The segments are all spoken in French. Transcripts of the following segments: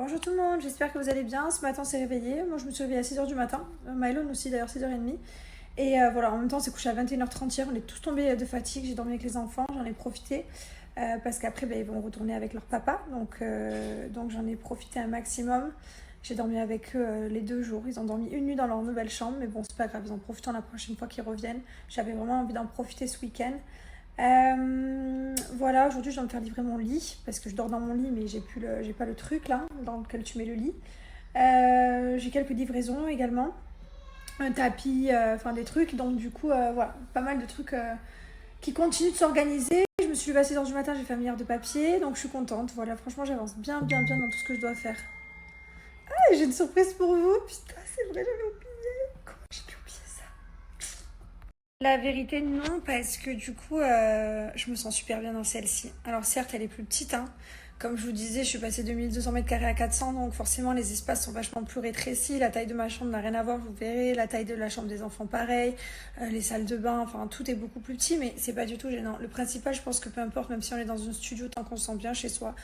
Bonjour tout le monde, j'espère que vous allez bien. Ce matin, on s'est réveillé. Moi, je me suis réveillée à 6h du matin. Mylon aussi, d'ailleurs, 6h30. Et voilà, en même temps, on s'est couché à 21h30 hier. On est tous tombés de fatigue. J'ai dormi avec les enfants, j'en ai profité. Parce qu'après, ils vont retourner avec leur papa. Donc j'en ai profité un maximum. J'ai dormi avec eux les 2 jours. Ils ont dormi une nuit dans leur nouvelle chambre. Mais bon, c'est pas grave, ils en profitent la prochaine fois qu'ils reviennent. J'avais vraiment envie d'en profiter ce week-end. Voilà, aujourd'hui je dois me faire livrer mon lit parce que je dors dans mon lit mais j'ai pas le truc là dans lequel tu mets le lit. J'ai quelques livraisons également, un tapis, enfin des trucs, donc du coup voilà, pas mal de trucs qui continuent de s'organiser. Je me suis levée à 6h du matin, j'ai fait un milliard de papier, donc je suis contente. Voilà, franchement j'avance bien dans tout ce que je dois faire. Ah, j'ai une surprise pour vous, putain c'est vrai, j'avais oublié. Comment j'ai pu oublier ça? La vérité, non, parce que du coup, je me sens super bien dans celle-ci. Alors certes, elle est plus petite, hein. Comme je vous disais, je suis passée de 1200 mètres carrés à 400, donc forcément, les espaces sont vachement plus rétrécis. La taille de ma chambre n'a rien à voir, vous verrez. La taille de la chambre des enfants, pareil. Les salles de bain, enfin, tout est beaucoup plus petit, mais c'est pas du tout gênant. Le principal, je pense que peu importe, même si on est dans un studio, tant qu'on se sent bien chez soi,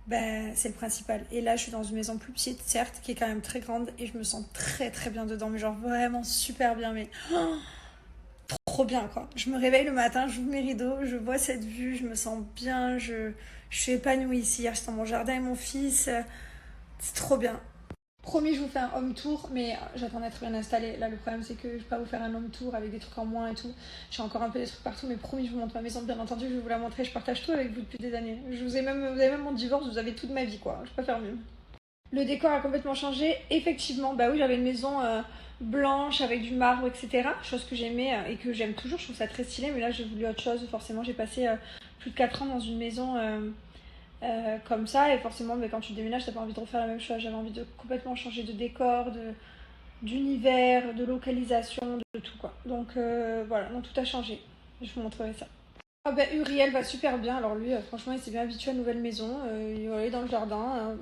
ben, c'est le principal. Et là, je suis dans une maison plus petite, certes, qui est quand même très grande, et je me sens très très bien dedans, mais genre vraiment super bien, mais... oh, trop bien quoi. Je me réveille le matin, j'ouvre mes rideaux, je vois cette vue, je me sens bien, je suis épanouie ici. Hier j'étais dans mon jardin avec mon fils, c'est trop bien. Promis, je vous fais un home tour, mais j'attends d'être bien installée. Là, le problème, c'est que je peux pas vous faire un home tour avec des trucs en moins et tout. J'ai encore un peu des trucs partout, mais promis, je vous montre ma maison. Bien entendu, je vais vous la montrer. Je partage tout avec vous depuis des années. Vous avez même mon divorce, vous avez toute ma vie, quoi. Je peux pas faire mieux. Le décor a complètement changé. Effectivement, bah oui, j'avais une maison blanche avec du marbre, etc. Chose que j'aimais et que j'aime toujours. Je trouve ça très stylé, mais là, j'ai voulu autre chose. Forcément, j'ai passé plus de 4 ans dans une maison comme ça, et forcément, mais quand tu déménages, t'as pas envie de refaire la même chose. J'avais envie de complètement changer de décor, d'univers, de localisation, de tout quoi. Donc voilà, donc tout a changé. Je vous montrerai ça. Ah bah Uriel va super bien. Alors lui, franchement, il s'est bien habitué à une nouvelle maison. Il est dans le jardin.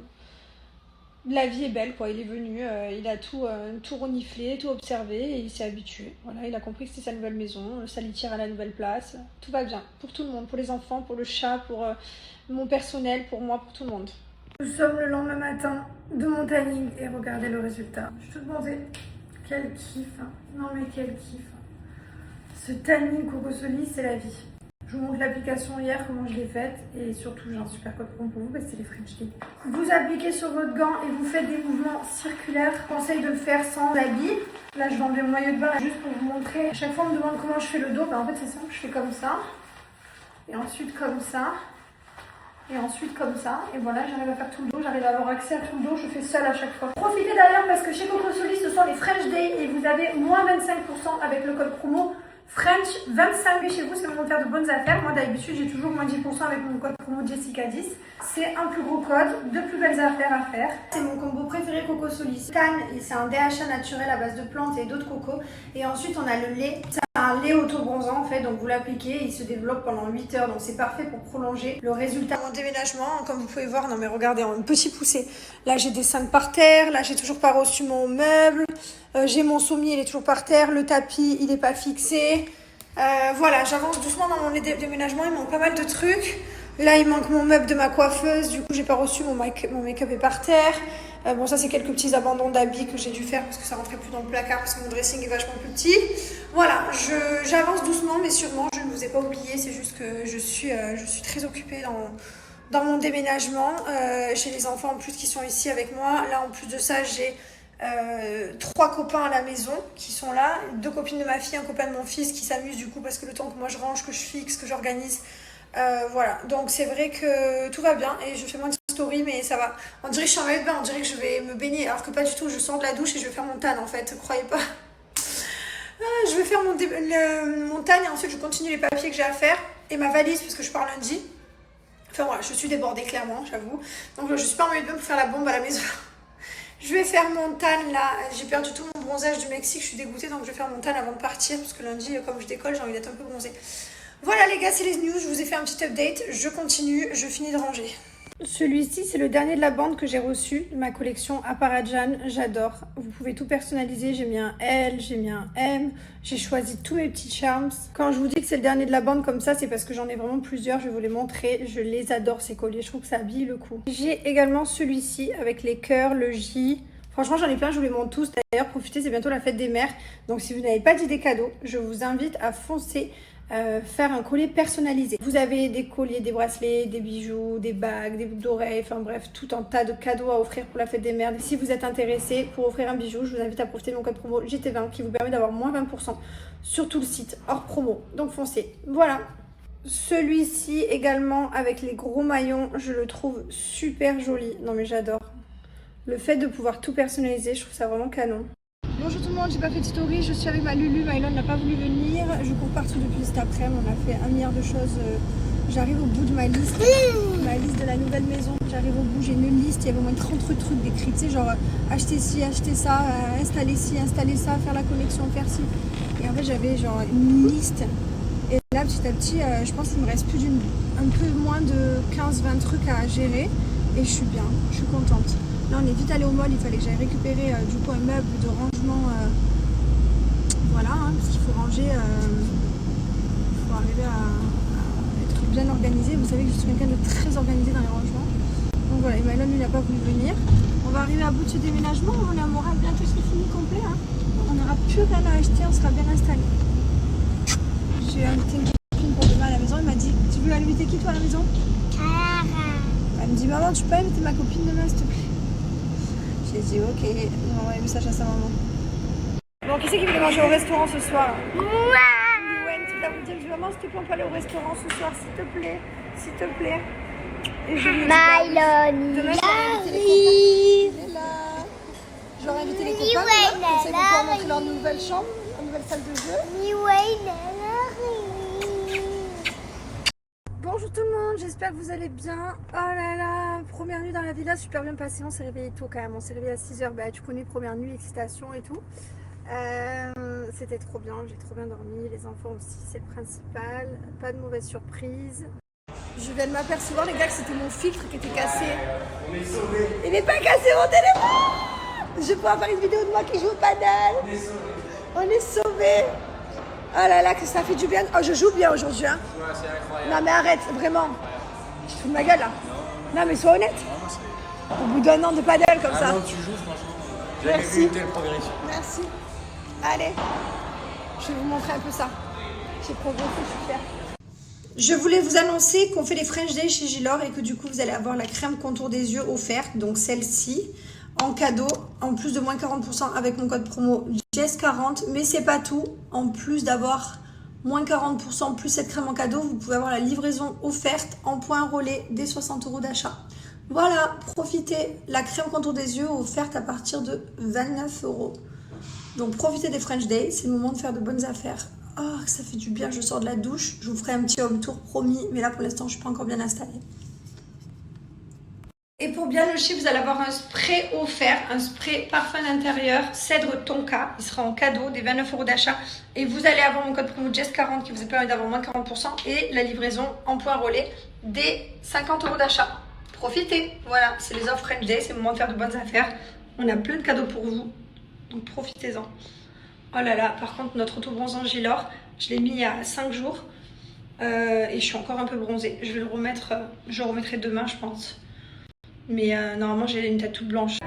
La vie est belle, quoi. Il est venu, il a tout reniflé, tout observé et il s'est habitué. Voilà, il a compris que c'était sa nouvelle maison, sa litière à la nouvelle place. Tout va bien pour tout le monde, pour les enfants, pour le chat, pour mon personnel, pour moi, pour tout le monde. Nous sommes le lendemain matin de mon tanning et regardez le résultat. Je suis toute bronzée. Quel kiff, hein. Non mais quel kiff. Ce tanning Coco Solis, c'est la vie. Je vous montre l'application hier, comment je l'ai faite, et surtout j'ai un super code promo pour vous, parce que c'est les French Tea. Vous appliquez sur votre gant et vous faites des mouvements circulaires. Je conseille de le faire sans habit. Là je vais enlever mon maillot de bain juste pour vous montrer. À chaque fois on me demande comment je fais le dos, en fait c'est simple, je fais comme ça, et ensuite comme ça, et ensuite comme ça, et voilà, j'arrive à faire tout le dos, j'arrive à avoir accès à tout le dos, je fais seule à chaque fois. Profitez d'ailleurs parce que chez Coco Solis ce sont les French Day et vous avez moins 25% avec le code promo French 25 chez vous, c'est le moment de faire de bonnes affaires. Moi d'habitude j'ai toujours moins 10% avec mon code promo Jessica 10. C'est un plus gros code, de plus belles affaires à faire. C'est mon combo préféré Coco Solis. Tan, c'est un DHA naturel à base de plantes et d'eau de coco. Et ensuite on a le lait. C'est un lait auto-bronzant en fait, donc vous l'appliquez, il se développe pendant 8 heures, donc c'est parfait pour prolonger le résultat. Mon déménagement, comme vous pouvez voir, non mais regardez, en une petite poussée. Là j'ai des cinq par terre, là j'ai toujours pas reçu mon meuble. J'ai mon sommier, il est toujours par terre. Le tapis, il n'est pas fixé. Voilà, j'avance doucement dans mon déménagement. Il manque pas mal de trucs. Là, il manque mon meuble de ma coiffeuse. Du coup, j'ai pas reçu mon make-up est par terre. Bon, ça, c'est quelques petits abandons d'habits que j'ai dû faire parce que ça rentrait plus dans le placard parce que mon dressing est vachement plus petit. Voilà, j'avance doucement, mais sûrement. Je ne vous ai pas oublié. C'est juste que je suis très occupée dans mon déménagement. J'ai les enfants en plus qui sont ici avec moi. Là, en plus de ça, j'ai 3 copains à la maison qui sont là, 2 copines de ma fille, un copain de mon fils qui s'amusent du coup parce que le temps que moi je range, que je fixe, que j'organise, voilà, donc c'est vrai que tout va bien et je fais moins de story mais ça va. On dirait que je suis en maillot de bain, on dirait que je vais me baigner alors que pas du tout, je sors de la douche et je vais faire mon tan en fait, croyez pas. Je vais faire mon tan et ensuite je continue les papiers que j'ai à faire et ma valise parce que je pars lundi. Enfin voilà, je suis débordée clairement, j'avoue. Donc je suis pas en maillot de bain pour faire la bombe à la maison. Je vais faire mon tan là, j'ai perdu tout mon bronzage du Mexique, je suis dégoûtée donc je vais faire mon tan avant de partir parce que lundi comme je décolle j'ai envie d'être un peu bronzée. Voilà les gars, c'est les news, je vous ai fait un petit update, je continue, je finis de ranger. Celui-ci, c'est le dernier de la bande que j'ai reçu, de ma collection Aparajan, j'adore. Vous pouvez tout personnaliser, j'ai mis un L, j'ai mis un M, j'ai choisi tous mes petits charms. Quand je vous dis que c'est le dernier de la bande comme ça, c'est parce que j'en ai vraiment plusieurs, je vais vous les montrer. Je les adore ces colliers, je trouve que ça habille le coup. J'ai également celui-ci avec les cœurs, le J. Franchement, j'en ai plein, je vous les montre tous. D'ailleurs, profitez, c'est bientôt la fête des mères. Donc si vous n'avez pas d'idée cadeau, je vous invite à foncer. Faire un collier personnalisé. Vous avez des colliers, des bracelets, des bijoux, des bagues, des boucles d'oreilles, enfin bref, tout un tas de cadeaux à offrir pour la fête des mères. Et si vous êtes intéressé pour offrir un bijou, je vous invite à profiter de mon code promo JT20 qui vous permet d'avoir moins 20% sur tout le site hors promo. Donc foncez. Voilà. Celui-ci également avec les gros maillons, je le trouve super joli. Non mais j'adore. Le fait de pouvoir tout personnaliser, je trouve ça vraiment canon. Bonjour tout le monde, j'ai pas fait de story, je suis avec ma Lulu, Mylon n'a pas voulu venir, je cours partout depuis cet après-midi, on a fait un milliard de choses, j'arrive au bout de ma liste de la nouvelle maison, j'arrive au bout, j'ai une liste, il y avait au moins 30 trucs décrits, tu sais, genre acheter ci, acheter ça, installer ci, installer ça, faire la connexion, faire ci, et en fait j'avais genre une liste, et là petit à petit, je pense qu'il me reste plus un peu moins de 15-20 trucs à gérer, et je suis bien, je suis contente. Là on est vite allé au mall, il fallait que j'aille récupérer du coup un meuble de rangement, voilà, hein, parce qu'il faut ranger, il faut arriver à être bien organisé. Vous savez que je suis quelqu'un de très organisé dans les rangements. Donc voilà, et Mylon lui n'a pas voulu venir. On va arriver à bout de ce déménagement, on a un moral bientôt c'est fini complet. Hein. On n'aura plus rien à acheter, on sera bien installé. J'ai invité une copine pour demain à la maison, elle m'a dit, tu veux inviter qui toi à la maison? Elle me dit, maman tu peux inviter ma copine demain s'il te plaît? J'ai dit ok, on va envoyer un message à sa maman. Bon, qui c'est qui veut manger au restaurant ce soir? Moi. Tu vas vous dire, maman, s'il te plaît, on peut aller au restaurant ce soir, s'il te plaît, s'il te plaît. Et je lui ai dit, demain, j'aurais invité les copains, comme ça ils vont pouvoir montrer leur nouvelle chambre, leur nouvelle salle de jeu. Bonjour tout le monde, j'espère que vous allez bien. Oh là là, première nuit dans la villa, super bien passée. On s'est réveillé tôt quand même, on s'est réveillé à 6h. Bah, tu connais, première nuit, excitation et tout. C'était trop bien, j'ai trop bien dormi. Les enfants aussi, c'est le principal. Pas de mauvaise surprise. Je viens de m'apercevoir, les gars, que c'était mon filtre qui était cassé. On est sauvés. Il n'est pas cassé, mon téléphone. Je vais pouvoir faire une vidéo de moi qui joue au padel. On est sauvés. On est sauvés. Oh là là, que ça fait du bien. Oh, je joue bien aujourd'hui. Hein. Ouais, c'est incroyable. Non, mais arrête, vraiment. Tu te fous de ma gueule là. Non, mais sois honnête. Au bout d'un an de padel comme ça. Non, tu joues, franchement. J'ai jamais vu une telle progression. Merci. Allez, je vais vous montrer un peu ça. J'ai progressé, je suis fière. Je voulais vous annoncer qu'on fait les French Day chez Gilor et que du coup, vous allez avoir la crème contour des yeux offerte. Donc celle-ci. En cadeau, en plus de moins 40% avec mon code promo JESS40, mais c'est pas tout. En plus d'avoir moins 40% plus cette crème en cadeau, vous pouvez avoir la livraison offerte en point relais dès 60 € d'achat. Voilà, profitez, la crème contour des yeux offerte à partir de 29 €. Donc profitez des French Day, c'est le moment de faire de bonnes affaires. Oh, ça fait du bien, je sors de la douche, je vous ferai un petit home tour promis, mais là pour l'instant je suis pas encore bien installée. Et pour bien loger, vous allez avoir un spray offert, un spray parfum d'intérieur, cèdre tonka. Il sera en cadeau, des 29 € d'achat. Et vous allez avoir mon code promo JESS40 qui vous permet d'avoir moins 40% et la livraison en point relais des 50 € d'achat. Profitez, voilà, c'est les offres French Day, c'est le moment de faire de bonnes affaires. On a plein de cadeaux pour vous, donc profitez-en. Oh là là, par contre, notre auto-bronzant Gilor, je l'ai mis il y a 5 jours et je suis encore un peu bronzée. Je vais le remettre, je le remettrai demain, je pense. Mais normalement j'ai une tête toute blanche.